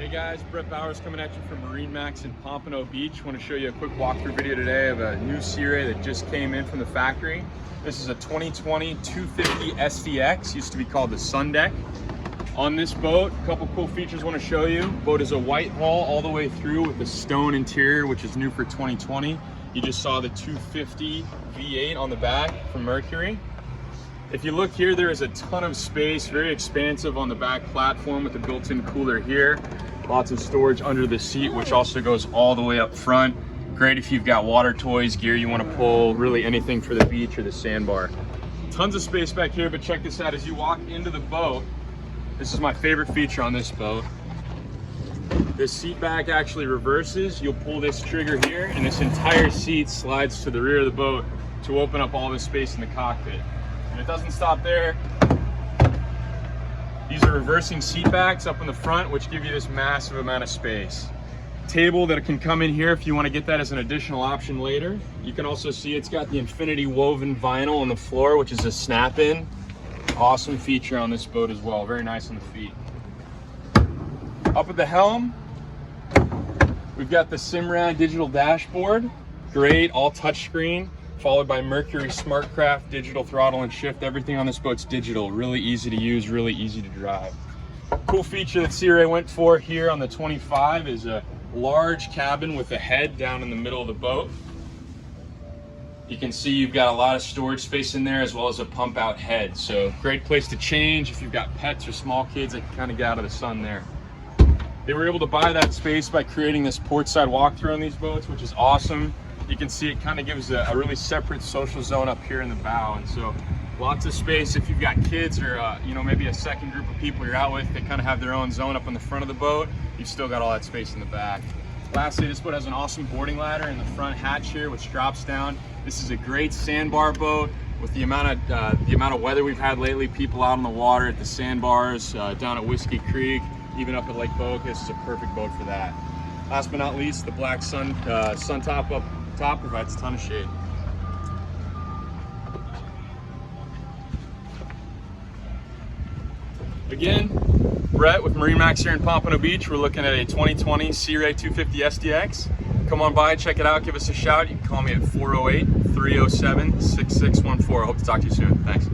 Hey guys, Brett Bowers coming at you from MarineMax in Pompano Beach. Want to show you a quick walkthrough video today of a new Sea Ray that just came in from the factory. This is a 2020 250 SDX, used to be called the Sun Deck. On this boat, a couple cool features I want to show you. Boat is a white hull all the way through with a stone interior, which is new for 2020. You just saw the 250 V8 on the back from Mercury. If you look here, there is a ton of space, very expansive on the back platform with a built-in cooler here. Lots of storage under the seat, which also goes all the way up front. Great if you've got water toys, gear you want to pull, really anything for the beach or the sandbar. Tons of space back here, but check this out. As you walk into the boat, this is my favorite feature on this boat. This seat back actually reverses. You'll pull this trigger here, and this entire seat slides to the rear of the boat to open up all the space in the cockpit. And it doesn't stop there. These are reversing seat backs up in the front, which give you this massive amount of space. Table that can come in here if you want to get that as an additional option later. You can also see it's got the infinity woven vinyl on the floor, which is a snap-in. Awesome feature on this boat as well. Very nice on the feet. Up at the helm, we've got the Simrad digital dashboard. Great, all touchscreen, followed by Mercury SmartCraft digital throttle and shift. Everything on this boat's digital, really easy to use, really easy to drive. Cool feature that Sea Ray went for here on the 25 is a large cabin with a head down in the middle of the boat. You can see you've got a lot of storage space in there as well as a pump out head. So great place to change if you've got pets or small kids that can kind of get out of the sun there. They were able to buy that space by creating this port side walkthrough on these boats, which is awesome. You can see it kind of gives a really separate social zone up here in the bow, and so lots of space if you've got kids or you know, maybe a second group of people you're out with. They kind of have their own zone up in the front of the boat. You've still got all that space in the back. Lastly, this boat has an awesome boarding ladder in the front hatch here, which drops down. This is a great sandbar boat. With the amount of weather we've had lately, people out on the water at the sandbars, down at Whiskey Creek, even up at Lake Bogus, is a perfect boat for that. Last but not least, the black sun top up top provides a ton of shade. Again, Brett with MarineMax here in Pompano Beach. We're looking at a 2020 Sea Ray 250 SDX. Come on by, check it out, give us a shout. You can call me at 408-307-6614. I hope to talk to you soon. Thanks.